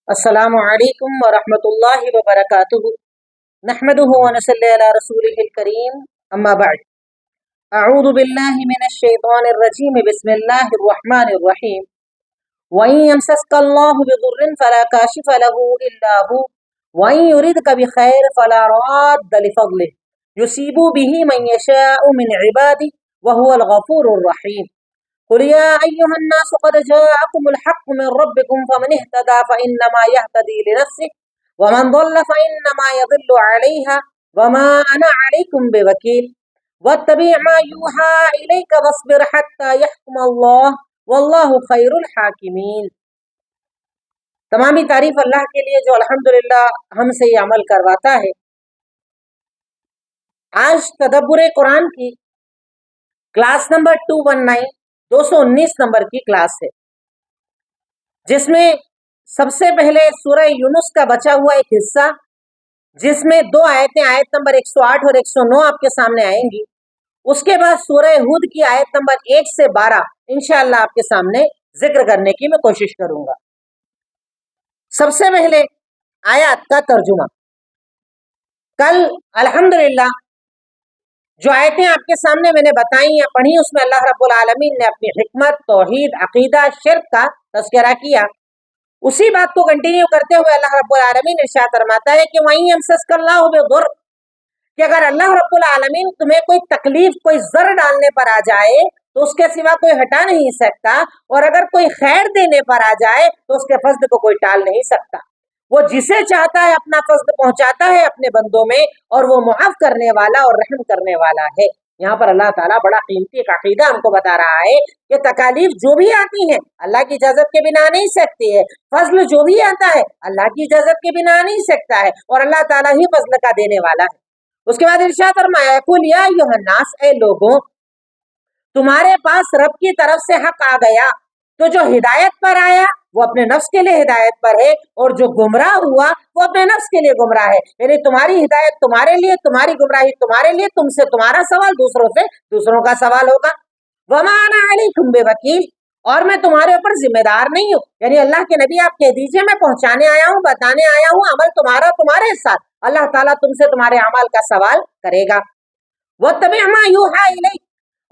السلام علیکم ورحمۃ اللہ وبرکاتہ نحمده ونصلی علی رسوله الکریم اما بعد اعوذ باللہ من الشیطان الرجیم بسم اللہ الرحمن الرحیم وَإِن يَمْسَسْكَ اللَّهُ بِضُرٍّ فَلَا كَاشِفَ لَهُ إِلَّا هُوَ وَإِن يُرِدْكَ بِخَيْرٍ فَلَا رَادَّ لِفَضْلِهِ يُصِيبُ بِهِ مَن يَشَاءُ مِنْ عِبَادِهِ وَهُوَ الْغَفُورُ الرَّحِيمُ قل يا أيها الناس قد جاءكم الحق من ربكم فمن اهتدى فإنما يهتدي لنفسه ومن ضل فإنما يضل عليها وما أنا عليكم بوكيل واتبع ما يوحى إليك واصبر حتى يحكم الله والله خير الحاكمين۔ تمامی تعریف اللہ کے لیے جو الحمدللہ ہم سے یہ عمل کرواتا ہے۔ آج تدبر قرآن کی کلاس نمبر 219 نمبر کی کلاس ہے، جس میں سب سے پہلے سورہ یونس کا بچا ہوا ایک حصہ، جس میں دو آیتیں آیت نمبر 108 اور 109 آپ کے سامنے آئیں گی۔ اس کے بعد سورہ ہود کی آیت نمبر 1 سے 12 انشاءاللہ آپ کے سامنے ذکر کرنے کی میں کوشش کروں گا۔ سب سے پہلے آیات کا ترجمہ۔ کل الحمدللہ جو آیتیں آپ کے سامنے میں نے بتائیں یا پڑھی، اس میں اللہ رب العالمین نے اپنی حکمت، توحید، عقیدہ، شرک کا تذکرہ کیا۔ اسی بات کو کنٹینیو کرتے ہوئے اللہ رب العالمین ارشاد فرماتا ہے کہ وَإِن يَمْسَسْكَ اللَّهُ بِضُرٍّ، کہ اگر اللہ رب العالمین تمہیں کوئی تکلیف، کوئی ضر ڈالنے پر آ جائے تو اس کے سوا کوئی ہٹا نہیں سکتا، اور اگر کوئی خیر دینے پر آ جائے تو اس کے فضل کو کوئی ٹال نہیں سکتا۔ وہ جسے چاہتا ہے اپنا فضل پہنچاتا ہے اپنے بندوں میں، اور وہ معاف کرنے والا اور رحم کرنے والا ہے۔ یہاں پر اللہ تعالیٰ بڑا قیمتی ایک عقیدہ ہم کو بتا رہا ہے کہ تکالیف جو بھی آتی ہیں اللہ کی اجازت کے بنا نہیں سکتی ہے، فضل جو بھی آتا ہے اللہ کی اجازت کے بنا نہیں سکتا ہے، اور اللہ تعالیٰ ہی فضل کا دینے والا ہے۔ اس کے بعد ارشاد فرمایا قل یا ایھا الناس، اے لوگوں، تمہارے پاس رب کی طرف سے حق آ گیا تو جو ہدایت پر آیا وہ اپنے نفس کے لیے ہدایت پر ہے، اور جو گمراہ ہوا وہ اپنے نفس کے لیے گمراہ ہے۔ یعنی تمہاری ہدایت تمہارے لیے، تمہاری گمراہی تمہارے لیے، تم سے تمہارا سوال، دوسروں سے دوسروں کا سوال ہوگا۔ وما انا علیکم بوکیل، اور میں تمہارے اوپر ذمہ دار نہیں ہوں۔ یعنی اللہ کے نبی آپ کہہ دیجئے میں پہنچانے آیا ہوں، بتانے آیا ہوں، عمل تمہارا تمہارے ساتھ، اللہ تعالیٰ تم سے تمہارے اعمال کا سوال کرے گا۔ واتبع ما یوحی الیک،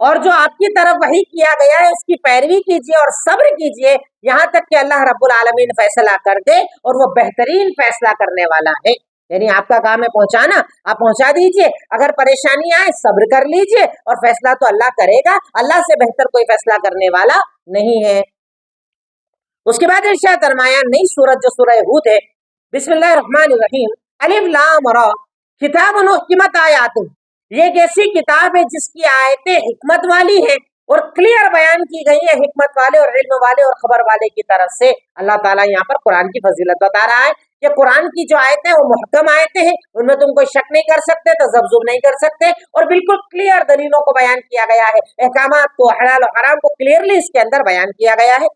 اور جو آپ کی طرف وحی کیا گیا ہے اس کی پیروی کیجیے اور صبر کیجیے یہاں تک کہ اللہ رب العالمین فیصلہ کر دے، اور وہ بہترین فیصلہ کرنے والا ہے۔ یعنی آپ کا کام ہے پہنچانا، آپ پہنچا دیجئے، اگر پریشانی آئے صبر کر لیجئے، اور فیصلہ تو اللہ کرے گا، اللہ سے بہتر کوئی فیصلہ کرنے والا نہیں ہے۔ اس کے بعد ارشاد فرمایا نئی سورت جو سورہ ہود ہے، بسم اللہ الرحمن الرحیم، الف لام را کتاب احکمت آیات، یہ ایک ایسی کتاب ہے جس کی آیتیں حکمت والی ہیں اور کلیئر بیان کی گئی ہے حکمت والے اور علم والے اور خبر والے کی طرف سے۔ اللہ تعالیٰ یہاں پر قرآن کی فضیلت بتا رہا ہے کہ قرآن کی جو آیتیں وہ محکم آیتیں ہیں، ان میں تم کوئی شک نہیں کر سکتے، تذبذب نہیں کر سکتے، اور بالکل کلیئر دلیلوں کو بیان کیا گیا ہے، احکامات کو، حلال و حرام کو کلیئرلی اس کے اندر بیان کیا گیا ہے۔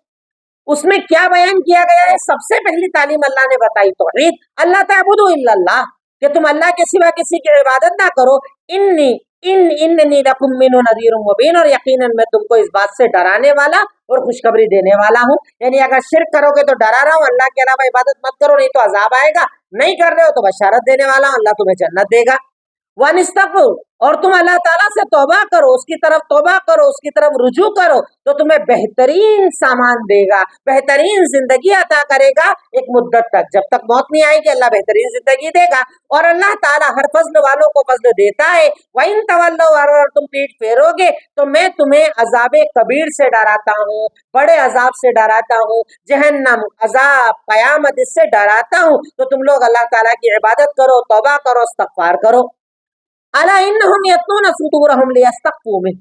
اس میں کیا بیان کیا گیا ہے؟ سب سے پہلی تعلیم اللہ نے بتائی توحید، اللہ تعبدوا الا اللہ، کہ تم اللہ کے سوا کسی کی عبادت نہ کرو۔ اننی لکم منہ نذیر مبین، اور یقیناً میں تم کو اس بات سے ڈرانے والا اور خوشخبری دینے والا ہوں۔ یعنی اگر شرک کرو گے تو ڈرا رہا ہوں، اللہ کے علاوہ عبادت مت کرو نہیں تو عذاب آئے گا، نہیں کر رہے ہو تو بشارت دینے والا ہوں، اللہ تمہیں جنت دے گا۔ وَانِسْتَغْفِرُوا، اور تم اللہ تعالیٰ سے توبہ کرو، اس کی طرف توبہ کرو، اس کی طرف رجوع کرو تو تمہیں بہترین سامان دے گا، بہترین زندگی عطا کرے گا ایک مدت تک، جب تک موت نہیں آئے گی اللہ بہترین زندگی دے گا۔ اور اللہ تعالیٰ ہر فضل والوں کو فضل دیتا ہے۔ وَإِن تَوَلَّوْا، اور تم پیٹ پھیرو گے تو میں تمہیں عذاب کبیر سے ڈراتا ہوں، بڑے عذاب سے ڈراتا ہوں، جہنم، عذاب، قیامت، اس سے ڈراتا ہوں۔ تو تم لوگ اللہ تعالیٰ کی عبادت کرو، توبہ کرو، استغفار کرو۔ الا انہم یتنون صدورہم لیستخفوا منہ،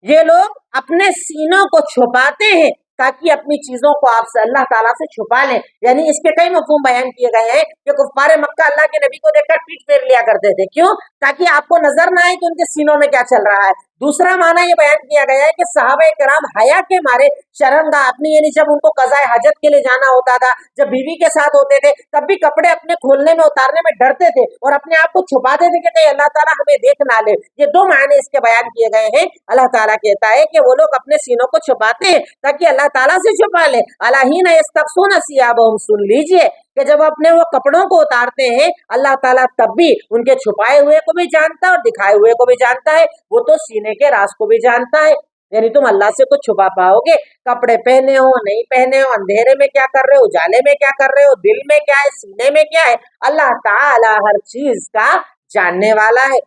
یہ لوگ اپنے سینوں کو چھپاتے ہیں تاکہ اپنی چیزوں کو آپ سے، اللہ تعالیٰ سے چھپا لیں۔ یعنی اس کے کئی مفہوم بیان کیے گئے ہیں کہ کفار مکہ اللہ کے نبی کو دیکھ کر پیٹ پھیر لیا کرتے تھے، کیوں؟ تاکہ آپ کو نظر نہ آئے کہ ان کے سینوں میں کیا چل رہا ہے۔ دوسرا معنی یہ بیان کیا گیا ہے کہ صحابہ کرام حیا کے مارے شرمگاہ اپنی، یعنی جب ان کو قضاء حاجت کے لیے جانا ہوتا تھا، جب بیوی کے ساتھ ہوتے تھے، تب بھی کپڑے اپنے کھولنے میں، اتارنے میں ڈرتے تھے اور اپنے آپ کو چھپاتے تھے کہ کہیں اللہ تعالیٰ ہمیں دیکھ نہ لے۔ یہ دو معنی اس کے بیان کیے گئے ہیں۔ اللہ تعالیٰ کہتا ہے کہ وہ لوگ اپنے سینوں کو چھپاتے ہیں تاکہ اللہ تعالیٰ سے چھپا لے۔ الا حین یستغشون ثیابہم، سن لیجئے کہ جب اپنے وہ کپڑوں کو اتارتے ہیں اللہ تعالیٰ تب بھی ان کے چھپائے ہوئے کو بھی جانتا ہے اور دکھائے ہوئے کو بھی جانتا ہے، وہ تو سینے کے راز کو بھی جانتا ہے۔ یعنی تم اللہ سے کچھ چھپا پاؤ گے؟ کپڑے پہنے ہو نہیں پہنے ہو، اندھیرے میں کیا کر رہے ہو، اجالے میں کیا کر رہے ہو، دل میں کیا ہے، سینے میں کیا ہے، اللہ تعالیٰ ہر چیز کا جاننے والا ہے۔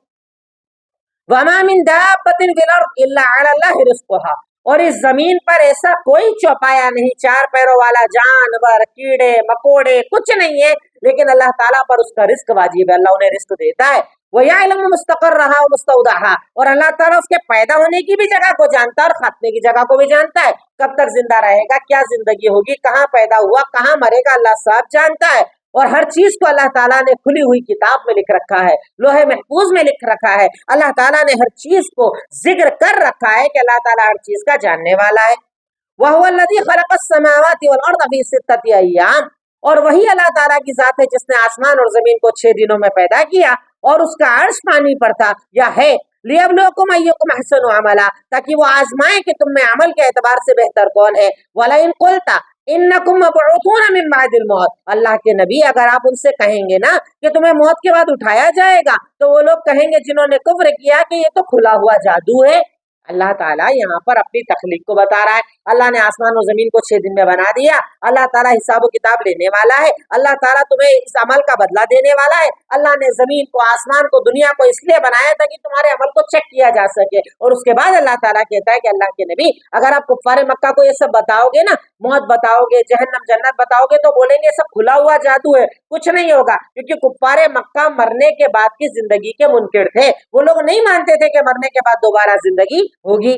وَمَا مِن دَابَّةٍ فِي الْأَرْضِ إِلَّا عَلَى اللَّهِ رِزْقُهَا، اور اس زمین پر ایسا کوئی چوپایا نہیں، چار پیروں والا جانور، کیڑے مکوڑے کچھ نہیں ہے، لیکن اللہ تعالیٰ پر اس کا رزق واجب ہے، اللہ انہیں رزق دیتا ہے۔ وَيَعْلَمُ مُسْتَقَرَّهَا وَمُسْتَوْدَعَهَا، اور اللہ تعالیٰ اس کے پیدا ہونے کی بھی جگہ کو جانتا ہے اور خاتمے کی جگہ کو بھی جانتا ہے، کب تک زندہ رہے گا، کیا زندگی ہوگی، کہاں پیدا ہوا، کہاں مرے گا، اللہ صاحب جانتا ہے۔ اور ہر چیز کو اللہ تعالیٰ نے کھلی ہوئی کتاب میں لکھ رکھا ہے، لوح محفوظ میں لکھ رکھا ہے، اللہ تعالیٰ نے ہر چیز کو ذکر کر رکھا ہے کہ اللہ تعالیٰ ہر چیز کا جاننے والا ہے۔ وَهُوَ الَّذِي خَلَقَ السَّمَاوَاتِ وَالْأَرْضَ فِي سِتَّةِ أَيَّامٍ، اور وہی اللہ تعالیٰ کی ذات ہے جس نے آسمان اور زمین کو 6 دنوں میں پیدا کیا، اور اس کا عرش پانی پر تھا یا ہے، لِيَبْلُوَكُمْ أَيُّكُمْ أَحْسَنُ عَمَلًا، تاکہ وہ آزمائیں کہ تم میں عمل کے اعتبار سے بہتر کون ہے۔ وَلَئِن قُلْتَ انکم مبعوثون من بعد الموت، اللہ کے نبی اگر آپ ان سے کہیں گے نا کہ تمہیں موت کے بعد اٹھایا جائے گا، تو وہ لوگ کہیں گے جنہوں نے کفر کیا کہ یہ تو کھلا ہوا جادو ہے۔ اللہ تعالیٰ یہاں پر اپنی تخلیق کو بتا رہا ہے، اللہ نے آسمان و زمین کو 6 دن میں بنا دیا، اللہ تعالیٰ حساب و کتاب لینے والا ہے، اللہ تعالیٰ تمہیں اس عمل کا بدلہ دینے والا ہے۔ اللہ نے زمین کو، آسمان کو، دنیا کو اس لیے بنایا تاکہ تمہارے عمل کو چیک کیا جا سکے۔ اور اس کے بعد اللہ تعالیٰ کہتا ہے کہ اللہ کے نبی اگر آپ کفار مکہ کو یہ سب بتاؤ گے نا، موت بتاؤ گے، جہنم جنت بتاؤ گے، تو بولیں گے سب کھلا ہوا جادو ہے، کچھ نہیں ہوگا، کیونکہ کفار مکہ مرنے کے بعد کی زندگی کے منکر تھے، وہ لوگ نہیں مانتے تھے کہ مرنے کے بعد دوبارہ زندگی ہوگی۔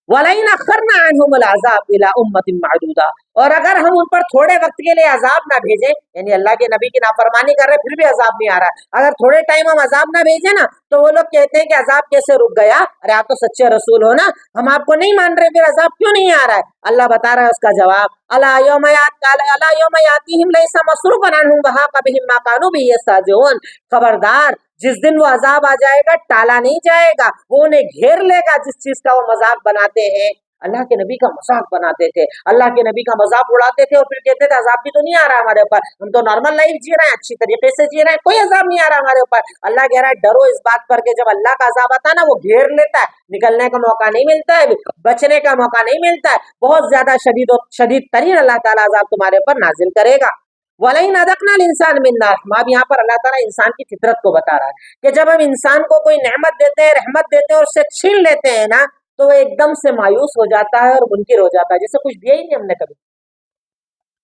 وَلَئِنْ أَخَّرْنَا عَنْهُمُ الْعَذَابَ إِلَىٰ أُمَّةٍ مَّعْدُودَةٍ، اور اگر ہم ان پر تھوڑے وقت کے لیے عذاب نہ بھیجیں، یعنی اللہ کے نبی کی نافرمانی کر رہے پھر بھی عذاب نہیں آ رہا ہے، اگر تھوڑے ٹائم ہم عذاب نہ بھیجیں نا تو وہ لوگ کہتے ہیں کہ عذاب کیسے رک گیا، ارے آپ تو سچے رسول ہو نا، ہم آپ کو نہیں مان رہے، پھر عذاب کیوں نہیں آ رہا ہے؟ اللہ بتا رہا ہے اس کا جواب، أَلَا يَوْمَ يَأْتِيهِمْ لَيْسَ مَصْرُوفًا عَنْهُمْ وَحَاقَ بِهِم مَّا كَانُوا بِهِ يَسْتَهْزِئُونَ، خبردار جس دن وہ عذاب آ جائے گا ٹالا نہیں جائے گا، وہ انہیں گھیر لے گا جس چیز کا وہ مذاق بناتے ہیں۔ اللہ کے نبی کا مذاق بناتے تھے، اللہ کے نبی کا مذاق اڑاتے تھے، اور پھر کہتے تھے عذاب بھی تو نہیں آ رہا ہمارے اوپر، ہم تو نارمل لائف جی رہے ہیں، اچھی طریقے سے جی رہے ہیں، کوئی عذاب نہیں آ رہا ہمارے اوپر۔ اللہ کہہ رہا ہے ڈرو اس بات پر کہ جب اللہ کا عذاب آتا ہے نا وہ گھیر لیتا ہے، نکلنے کا موقع نہیں ملتا ہے، بچنے کا موقع نہیں ملتا ہے، بہت زیادہ شدید ترین اللہ تعالیٰ عذاب تمہارے اوپر نازل کرے گا۔ وَلَئِنْ أَذَقْنَا الْإِنسَانَ مِنَّا رَحْمَةً، اب یہاں پر اللہ تعالیٰ انسان کی فطرت کو بتا رہا ہے کہ جب ہم انسان کو کوئی نعمت دیتے ہیں، رحمت دیتے ہیں اور اس سے چھین لیتے ہیں نا تو وہ ایک دم سے مایوس ہو جاتا ہے اور منکر ہو جاتا ہے، جیسے کچھ دیا ہی نہیں ہم نے، کبھی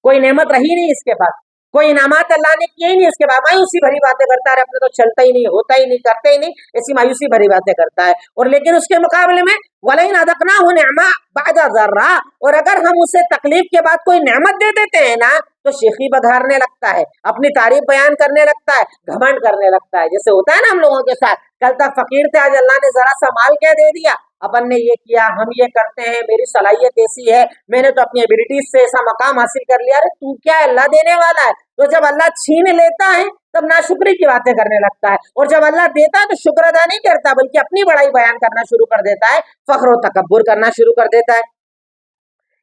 کوئی نعمت رہی نہیں اس کے پاس، کوئی انعامات اللہ نے کیے ہی نہیں، اس کے بعد مایوسی بھری باتیں کرتا ہے، اپنے تو چلتا ہی نہیں، ہوتا ہی نہیں، کرتے ہی نہیں، ایسی مایوسی بھری باتیں کرتا ہے۔ اور لیکن اس کے مقابلے میں وَلَئِنْ أَذَقْنَاهُ نِعْمَةً بَعْدَ ضَرَّةٍ، اور اگر ہم اسے تکلیف کے بعد کوئی نعمت دے دیتے ہیں نا تو شیخی بگھارنے لگتا ہے، اپنی تعریف بیان کرنے لگتا ہے، گھمنڈ کرنے لگتا ہے، جیسے ہوتا ہے نا ہم لوگوں کے ساتھ، کل تک فقیر تھے آج اللہ نے ذرا سا مال کیا دے دیا، اپن نے یہ کیا، ہم یہ کرتے ہیں، میری صلاحیت ایسی ہے، میں نے تو اپنی ایبلٹیز سے ایسا مقام حاصل کر لیا، ارے تو کیا ہے، اللہ دینے والا ہے۔ تو جب اللہ چھین لیتا ہے تب ناشکری کی باتیں کرنے لگتا ہے، اور جب اللہ دیتا ہے تو شکر ادا نہیں کرتا بلکہ اپنی بڑائی بیان کرنا شروع کر دیتا ہے، فخر و تکبر کرنا شروع کر دیتا ہے۔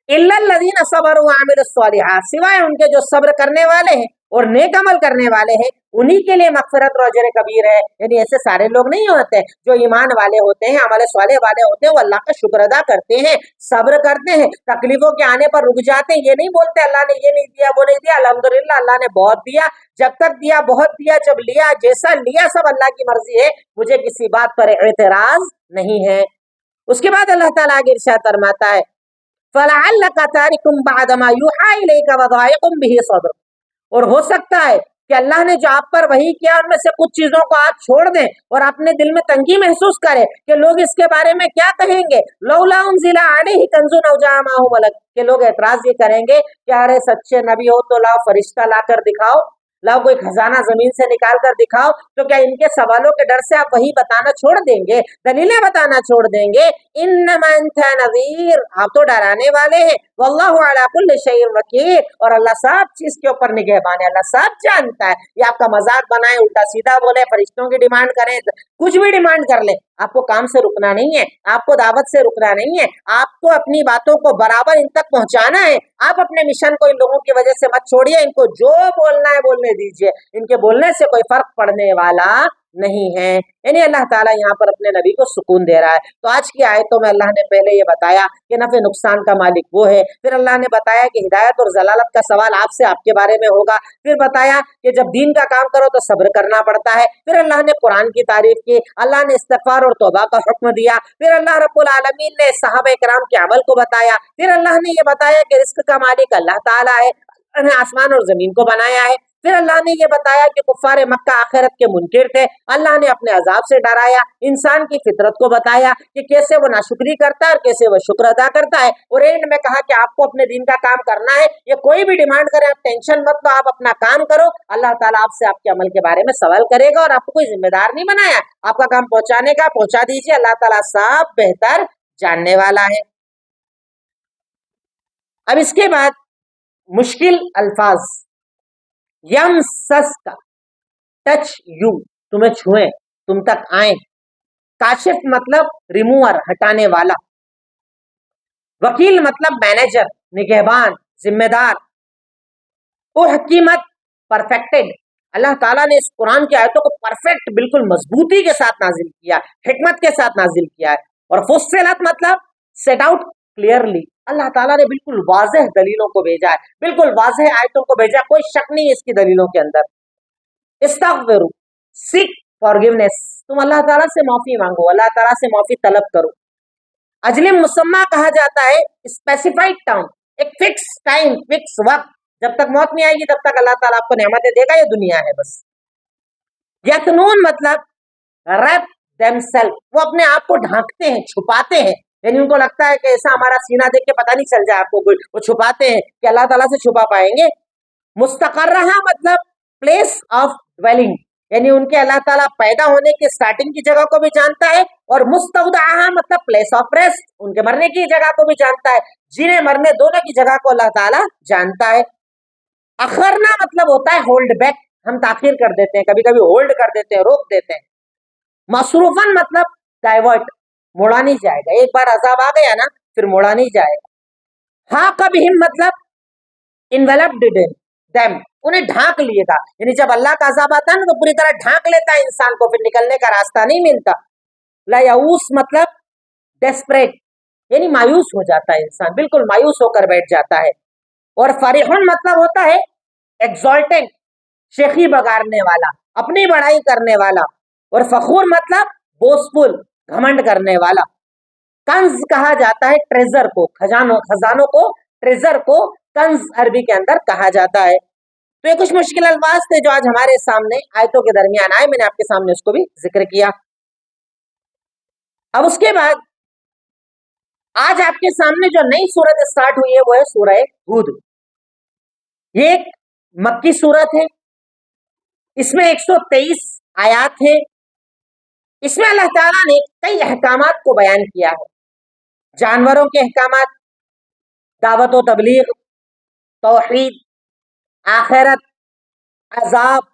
إِلَّا الَّذِينَ صَبَرُوا وَعَمِلُوا الصَّالِحَاتِ، سوائے ان کے جو صبر کرنے والے ہیں اور نیک عمل کرنے والے ہیں، انہی کے لیے مغفرت اور اجر کبیر ہے۔ یعنی ایسے سارے لوگ نہیں ہوتے جو ایمان والے ہوتے ہیں، عمل صالح والے ہوتے ہیں، وہ اللہ کا شکر ادا کرتے ہیں، صبر کرتے ہیں، تکلیفوں کے آنے پر رک جاتے ہیں، یہ نہیں بولتے اللہ نے یہ نہیں دیا وہ نہیں دیا، الحمدللہ اللہ نے بہت دیا، جب تک دیا بہت دیا، جب لیا جیسا لیا سب اللہ کی مرضی ہے، مجھے کسی بات پر اعتراض نہیں ہے۔ اس کے بعد اللہ تعالیٰ آگے ارشاد فرماتا ہے فَلَعَلَّكَ تَارِكٌ بَعْدَ مَا يُوحَىٰ إِلَيْكَ وَضَائِقٌ بِهِ صَدْرُكَ، اور ہو سکتا ہے کہ اللہ نے جو آپ پر وحی کیا ان میں سے کچھ چیزوں کو آپ چھوڑ دیں اور اپنے دل میں تنگی محسوس کریں کہ لوگ اس کے بارے میں کیا کہیں گے، لولا انزل علیہ کنز او جاء معہ ملک، کہ لوگ اعتراض یہ کریں گے کہ ارے سچے نبی ہو تو لاؤ فرشتہ لا کر دکھاؤ، لاؤ کوئی خزانہ زمین سے نکال کر دکھاؤ، تو کیا ان کے سوالوں کے ڈر سے آپ وہی بتانا چھوڑ دیں گے، دلیلیں بتانا چھوڑ دیں گے؟ انما انت نذیر، آپ تو ڈرانے والے ہیں، واللہ علی کل شیء وکیل، اور اللہ سب چیز کے اوپر نگہبان ہے، اللہ سب جانتا ہے۔ یہ آپ کا مذاق بنائیں، الٹا سیدھا بولے، فرشتوں کی ڈیمانڈ کریں، کچھ بھی ڈیمانڈ کر لیں، آپ کو کام سے رکنا نہیں ہے, آپ کو دعوت سے رکنا نہیں ہے, آپ کو اپنی باتوں کو برابر ان تک پہنچانا ہے. آپ اپنے مشن کو ان لوگوں کی وجہ سے مت چھوڑیے, ان کو جو بولنا ہے بولنے دیجیے, ان کے بولنے سے کوئی فرق پڑنے والا نہیں ہے. یعنی اللہ تعالیٰ یہاں پر اپنے نبی کو سکون دے رہا ہے. تو آج کی آیتوں میں اللہ نے پہلے یہ بتایا کہ نفع نقصان کا مالک وہ ہے, پھر اللہ نے بتایا کہ ہدایت اور ضلالت کا سوال آپ سے آپ کے بارے میں ہوگا, پھر بتایا کہ جب دین کا کام کرو تو صبر کرنا پڑتا ہے, پھر اللہ نے قرآن کی تعریف کی, اللہ نے استغفار اور توبہ کا حکم دیا, پھر اللہ رب العالمین نے صحابہ کرام کے عمل کو بتایا, پھر اللہ نے یہ بتایا کہ رزق کا مالک اللہ تعالیٰ ہے, آسمان اور زمین کو بنایا ہے, پھر اللہ نے یہ بتایا کہ کفار مکہ آخرت کے منکر تھے, اللہ نے اپنے عذاب سے ڈرایا, انسان کی فطرت کو بتایا کہ کیسے وہ ناشکری کرتا ہے اور کیسے وہ شکر ادا کرتا ہے, اور اینڈ میں کہا کہ آپ کو اپنے دین کا کام کرنا ہے, یہ کوئی بھی ڈیمانڈ کرے آپ ٹینشن مت لو, آپ اپنا کام کرو, اللہ تعالیٰ آپ سے آپ کے عمل کے بارے میں سوال کرے گا, اور آپ کو کوئی ذمہ دار نہیں بنایا, آپ کا کام پہنچانے کا پہنچا دیجیے, اللہ تعالیٰ سب بہتر جاننے والا ہے. اب اس کے بعد مشکل الفاظ, یمسس کا ٹچ یو, تمہیں چھوئیں, تم تک آئیں. کاشف مطلب ریموور, ہٹانے والا. وکیل مطلب مینیجر, نگہبان, ذمہ دار. حکیمت پرفیکٹڈ, اللہ تعالیٰ نے اس قرآن کی آیتوں کو پرفیکٹ بالکل مضبوطی کے ساتھ نازل کیا, حکمت کے ساتھ نازل کیا ہے. اور فصلت مطلب سیٹ آؤٹ کلیئرلی, اللہ تعالیٰ نے بالکل واضح دلیلوں کو بھیجا ہے, بالکل واضح آیتوں کو بھیجا, کوئی شک نہیں ہے اس کی دلیلوں کے اندر. استغفروا, سیک فارگیونیس, تم اللہ تعالیٰ سے معافی مانگو, اللہ تعالیٰ سے معافی طلب کرو. اجل مسمع کہا جاتا ہے اسپیسیفائڈ ٹائم, ایک فکس ٹائم, فکس وقت, جب تک موت نہیں آئے گی تب تک اللہ تعالیٰ آپ کو نعمتیں دے گا, یہ دنیا ہے بس. یتنون مطلب ریپ دیم سیلف, وہ اپنے آپ کو ڈھانکتے ہیں, چھپاتے ہیں, یعنی ان کو لگتا ہے کہ ایسا ہمارا سینہ دیکھ کے پتہ نہیں چل جائے آپ کو, وہ چھپاتے ہیں کہ اللہ تعالیٰ سے چھپا پائیں گے. مستقرہ مطلب پلیس آف ڈویلنگ, یعنی ان کے اللہ تعالیٰ پیدا ہونے کی سٹارٹنگ کی جگہ کو بھی جانتا ہے, اور مستودعہ مطلب پلیس آف ریسٹ, ان کے مرنے کی جگہ کو بھی جانتا ہے, جنہیں مرنے دونوں کی جگہ کو اللہ تعالیٰ جانتا ہے. اخرنا مطلب ہوتا ہے ہولڈ بیک, ہم تاخیر کر دیتے ہیں, کبھی کبھی ہولڈ کر دیتے ہیں, روک دیتے ہیں. مصروفاً مطلب ڈائیورٹ, موڑا نہیں جائے گا, ایک بار عذاب آ گیا نا پھر موڑا نہیں جائے گا. ہاں کبہم مطلب انویلپڈ دیم, انہیں ڈھانک لیے گا, یعنی جب اللہ کا عذاب آتا ہے نا تو پوری طرح ڈھانک لیتا ہے انسان کو, پھر نکلنے کا راستہ نہیں ملتا. لیؤوس مطلب ڈیسپریٹ, یعنی مایوس ہو جاتا ہے انسان, بالکل مایوس ہو کر بیٹھ جاتا ہے. اور فرحون مطلب ہوتا ہے ایگزالٹنگ, شیخی بگارنے والا, اپنی بڑائی کرنے والا. اور فخور مطلب بوسفل, گھمنڈ کرنے والا. کنز کہا جاتا ہے ٹریزر کو, خزانوں کو, ٹریزر کو کنز عربی کے اندر کہا جاتا ہے. تو یہ کچھ مشکل الفاظ تھے جو آج ہمارے سامنے آیتوں کے درمیان آئے, میں نے آپ کے سامنے اس کو بھی ذکر کیا. اب اس کے بعد آج آپ کے سامنے جو نئی سورت اسٹارٹ ہوئی ہے وہ ہے سورہ ہود. یہ ایک مکی سورت ہے, اس میں 123 آیات ہیں. اس میں اللہ تعالیٰ نے کئی احکامات کو بیان کیا ہے, جانوروں کے احکامات, دعوت و تبلیغ, توحید, آخرت, عذاب,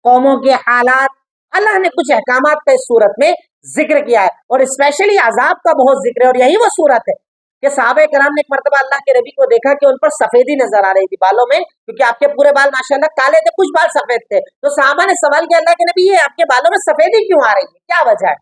قوموں کے حالات. اللہ نے کچھ احکامات کا اس صورت میں ذکر کیا ہے, اور اسپیشلی عذاب کا بہت ذکر ہے. اور یہی وہ صورت ہے کہ صحابہ کرام نے ایک مرتبہ اللہ کے نبی کو دیکھا کہ ان پر سفیدی نظر آ رہی تھی بالوں میں, کیونکہ آپ کے پورے بال ماشاءاللہ کالے تھے, کچھ بال سفید تھے. تو صحابہ نے سوال کیا, اللہ کے نبی یہ آپ کے بالوں میں سفیدی کیوں آ رہی ہے, کیا وجہ ہے؟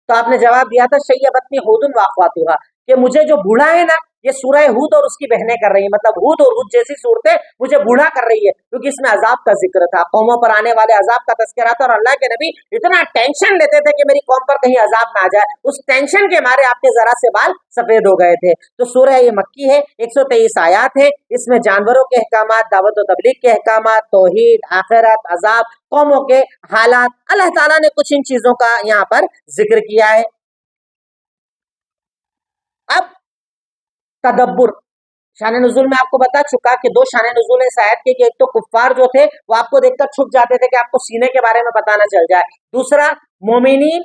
تو آپ نے جواب دیا تھا شیبتنی ہود واخواتھا, کہ مجھے جو بوڑھا ہے نا یہ سورہ ہود اور اس کی بہنیں کر رہی ہیں, مطلب ہود اور ہود جیسی صورتیں مجھے بوڑھا کر رہی ہے, کیونکہ اس میں عذاب کا ذکر تھا, قوموں پر آنے والے عذاب کا تذکرہ تھا. اور اللہ کے نبی اتنا ٹینشن لیتے تھے کہ میری قوم پر کہیں عذاب نہ آ جائے, اس ٹینشن کے مارے آپ کے ذرا سے بال سفید ہو گئے تھے. تو سورہ یہ مکی ہے, 123 آیات ہے, اس میں جانوروں کے احکامات, دعوت و تبلیغ کے احکامات, توحید, آخرت, عذاب, قوموں کے حالات, اللہ تعالیٰ نے کچھ ان چیزوں کا یہاں پر ذکر کیا ہے. اب تدبر, شان نزول میں آپ کو بتا چکا کہ 2 شان نزول اس آیت کے, کہ ایک تو کفار جو تھے وہ آپ کو دیکھ کر چھپ جاتے تھے کہ آپ کو سینے کے بارے میں پتہ نہ چل جائے, دوسرا مومنین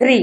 3,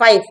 5,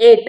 8,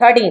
13,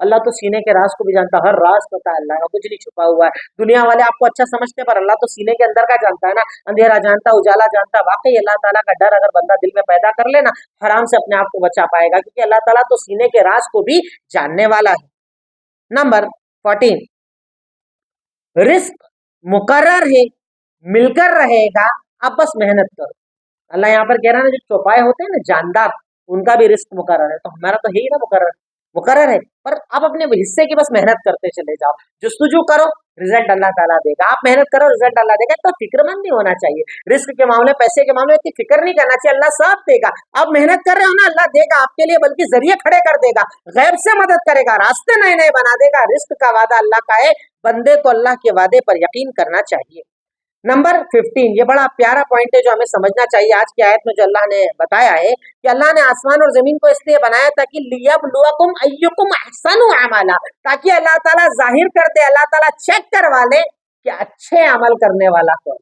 اللہ تو سینے کے راز کو بھی جانتا ہے، ہر راز پتا ہے اللہ کا، کچھ نہیں چھپا ہوا ہے۔ دنیا والے آپ کو اچھا سمجھتے ہیں پر اللہ تو سینے کے اندر کا جانتا ہے نا، اندھیرا جانتا ہے، اجالا جانتا ہے۔ واقعی اللہ تعالیٰ کا ڈر اگر بندہ دل میں پیدا کر لینا، حرام سے اپنے آپ کو بچا پائے گا، کیونکہ اللہ تعالیٰ تو سینے کے راز کو بھی جاننے والا ہے۔ نمبر 14، رزق مقرر ہے، مل کر رہے گا، اب بس محنت کرو۔ اللہ یہاں پر کہہ رہا ہے جو چوپائے ہوتے ہیں نا جاندار، ان کا بھی رزق مقرر ہے، تو ہمارا تو ہے ہی نا مقرر ہے، پر آپ اپنے حصے کی بس محنت کرتے چلے جاؤ، جستجو کرو، رزلٹ اللہ تعالیٰ دے گا۔ آپ محنت کرو، رزلٹ اللہ دے گا۔ تو فکر مند نہیں ہونا چاہیے، رزق کے معاملے، پیسے کے معاملے اتنی فکر نہیں کرنا چاہیے، اللہ ساتھ دے گا۔ آپ محنت کر رہے ہو نا، اللہ دے گا آپ کے لیے، بلکہ ذریعے کھڑے کر دے گا، غیب سے مدد کرے گا، راستے نئے نئے بنا دے گا۔ رزق کا وعدہ اللہ کا ہے، بندے کو اللہ کے وعدے پر یقین کرنا چاہیے۔ نمبر 15، یہ بڑا پیارا پوائنٹ ہے جو ہمیں سمجھنا چاہیے آج کی آیت میں، جو اللہ نے بتایا ہے کہ اللہ نے آسمان اور زمین کو اس لیے بنایا تاکہ لیبلوکم ایکم احسن عملا، تاکہ اللہ تعالیٰ ظاہر کر دے، اللہ تعالیٰ چیک کروا لے کہ اچھے عمل کرنے والا کون۔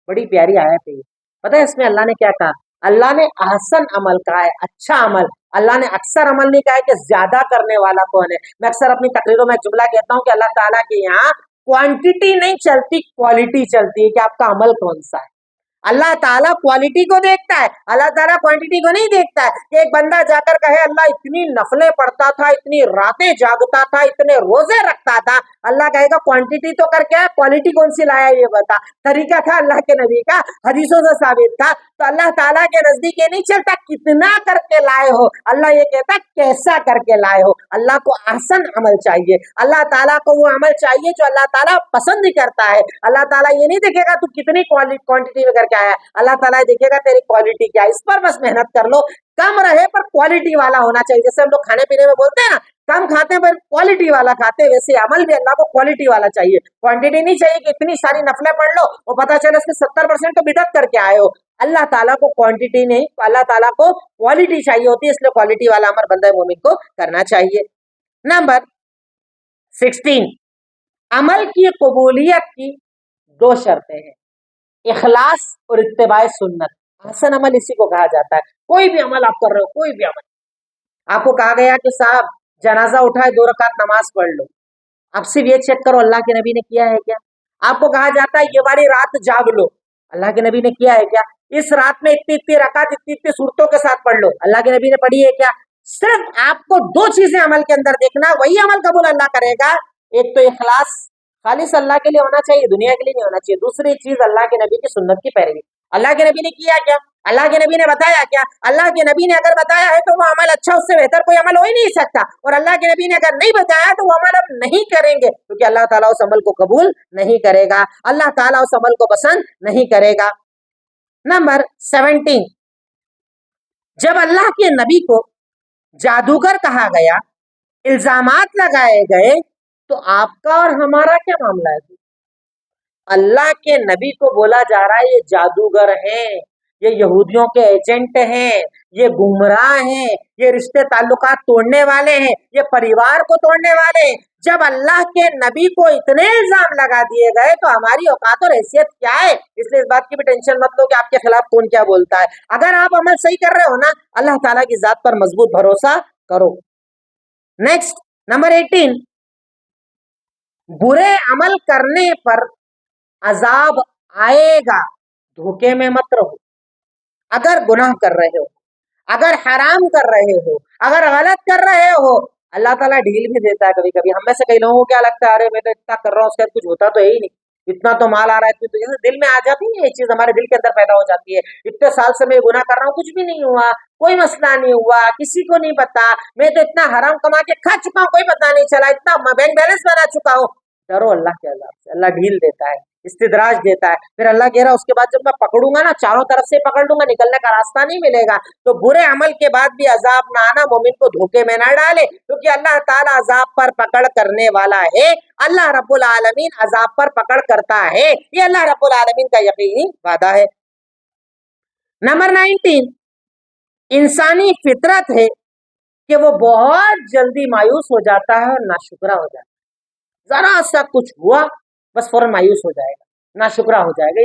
بڑی پیاری آیت ہے۔ پتہ ہے اس میں اللہ نے کیا کہا؟ اللہ نے احسن عمل کہا ہے، اچھا عمل۔ اللہ نے اکثر عمل نہیں کہا ہے کہ زیادہ کرنے والا کون ہے۔ میں اکثر اپنی تقریروں میں جملہ کہتا ہوں کہ اللہ تعالیٰ کے یہاں کوانٹٹی نہیں چلتی، کوالٹی چلتی ہے کہ آپ کا عمل کون سا ہے۔ اللہ تعالیٰ کوالٹی کو دیکھتا ہے، اللہ تعالیٰ کوانٹٹی کو نہیں دیکھتا ہے کہ ایک بندہ جا کر کہے اللہ اتنی نفلیں پڑھتا تھا، اتنی راتیں جاگتا تھا، اتنے روزے رکھتا تھا۔ اللہ کہے گا کوانٹٹی تو کر کے کوالٹی کون سی لایا یہ بتا۔ طریقہ تھا اللہ کے نبی کا، حدیثوں سے ثابت تھا۔ تو اللہ تعالیٰ کے نزدیک یہ نہیں چلتا کتنا کر کے لائے ہو، اللہ یہ کہتا کیسا کر کے لائے ہو۔ اللہ کو احسن عمل چاہیے، اللہ تعالیٰ کو وہ عمل چاہیے جو اللہ تعالیٰ پسند کرتا ہے۔ اللہ تعالیٰ یہ نہیں دیکھے گا تو کتنی کوانٹٹی میں کر کے آیا ہے، اللہ تعالیٰ دیکھے گا تیری کوالٹی کیا ہے۔ اس پر بس محنت کر لو، کم رہے پر کوالٹی والا ہونا چاہیے۔ جیسے ہم لوگ کھانے پینے میں بولتے ہیں نا کم کھاتے ہیں پر کوالٹی والا کھاتے ہیں، ویسے عمل بھی اللہ کو کوالٹی والا چاہیے، کوانٹٹی نہیں چاہیے کہ اتنی ساری نفلیں پڑھ لو اور پتہ چلے اس کے 70% تو بدعت کر کے آئے ہو۔ اللہ تعالیٰ کو کوانٹٹی نہیں، اللہ تعالیٰ کو کوالٹی چاہیے ہوتی ہے، اس لیے کوالٹی والا عمل بندہ مومن کو کرنا چاہیے۔ نمبر 16، عمل کی قبولیت کی 2 شرطیں ہیں، اخلاص اور اتباع سنت۔ حسن عمل اسی کو کہا جاتا ہے۔ کوئی بھی عمل آپ کر رہے ہو، کوئی بھی عمل، آپ کو کہا گیا کہ صاحب جنازہ اٹھائے 2 رکعت نماز پڑھ لو، آپ صرف یہ چیک کرو اللہ کے نبی نے کیا ہے کیا۔ آپ کو کہا جاتا ہے یہ والی رات جاگ لو، اللہ کے نبی نے کیا ہے کیا۔ اس رات میں اتنی رکعت اتنی صورتوں کے ساتھ پڑھ لو، اللہ کے نبی نے پڑھی ہے کیا۔ صرف آپ کو 2 چیزیں عمل کے اندر دیکھنا، وہی عمل قبول اللہ کرے گا۔ ایک تو اخلاص، خالص اللہ کے لیے ہونا چاہیے، دنیا کے لیے نہیں ہونا چاہیے۔ دوسری چیز اللہ کے نبی کی سنت کی پیروی۔ اللہ کے نبی نے کیا کیا، اللہ کے نبی نے بتایا کیا، اللہ کے نبی نے اگر بتایا ہے تو وہ عمل اچھا، اس سے بہتر کوئی عمل ہو ہی نہیں سکتا، اور اللہ کے نبی نے اگر نہیں بتایا تو وہ عمل ہم نہیں کریں گے، کیونکہ اللہ تعالیٰ اس عمل کو قبول نہیں کرے گا، اللہ تعالیٰ اس عمل کو پسند نہیں کرے گا۔ نمبر 17، جب اللہ کے نبی کو جادوگر کہا گیا، الزامات لگائے گئے، تو آپ کا اور ہمارا کیا معاملہ ہے؟ اللہ کے نبی کو بولا جا رہا ہے یہ جادوگر ہیں، یہ یہودیوں کے ایجنٹ ہیں، یہ گمراہ ہیں، یہ رشتے تعلقات توڑنے والے ہیں، یہ پریوار کو توڑنے والے ہیں۔ جب اللہ کے نبی کو اتنے الزام لگا دیے گئے تو ہماری اوقات اور حیثیت کیا ہے؟ اس لیے اس بات کی بھی ٹینشن مت لو کہ آپ کے خلاف کون کیا بولتا ہے۔ اگر آپ عمل صحیح کر رہے ہو نا، اللہ تعالیٰ کی ذات پر مضبوط بھروسہ کرو۔ نیکسٹ، نمبر 18، برے عمل کرنے پر عذاب آئے گا، دھوکے میں مت رہو۔ اگر گناہ کر رہے ہو، اگر حرام کر رہے ہو، اگر غلط کر رہے ہو، اللہ تعالیٰ ڈھیل بھی دیتا ہے کبھی کبھی۔ ہم میں سے کئی لوگوں کو کیا لگتا ہے ارے میں تو اتنا کر رہا ہوں، اس کے کچھ ہوتا تو ہے ہی نہیں، اتنا تو مال آ رہا ہے، تو دل میں آ جاتی ہے یہ چیز، ہمارے دل کے اندر پیدا ہو جاتی ہے۔ اتنے سال سے میں گناہ کر رہا ہوں، کچھ بھی نہیں ہوا، کوئی مسئلہ نہیں ہوا، کسی کو نہیں پتا، میں تو اتنا حرام کما کے کھا چکا ہوں، کوئی پتا نہیں چلا، اتنا بینک بیلنس بنا چکا ہوں۔ ڈرو اللہ کے عذاب سے، اللہ ڈھیل دیتا ہے، استدراج دیتا ہے۔ پھر اللہ کہہ رہا ہے اس کے بعد جب میں پکڑوں گا نا، چاروں طرف سے پکڑ لوں گا، نکلنے کا راستہ نہیں ملے گا۔ تو برے عمل کے بعد بھی عذاب نہ آنا، مومن کو دھوکے میں نہ ڈالے، کیونکہ اللہ تعالیٰ عذاب پر پکڑ کرنے والا ہے۔ اللہ رب العالمین عذاب پر پکڑ کرتا ہے، یہ اللہ رب العالمین کا یقینی وعدہ ہے۔ نمبر 19، انسانی فطرت ہے کہ وہ بہت جلدی مایوس ہو جاتا ہے اور ناشکرا ہو جاتا ہے۔ ذرا سا کچھ ہوا بس فوراً مایوس ہو جائے گا، ناشکرا ہو جائے گا۔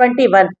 21,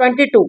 22,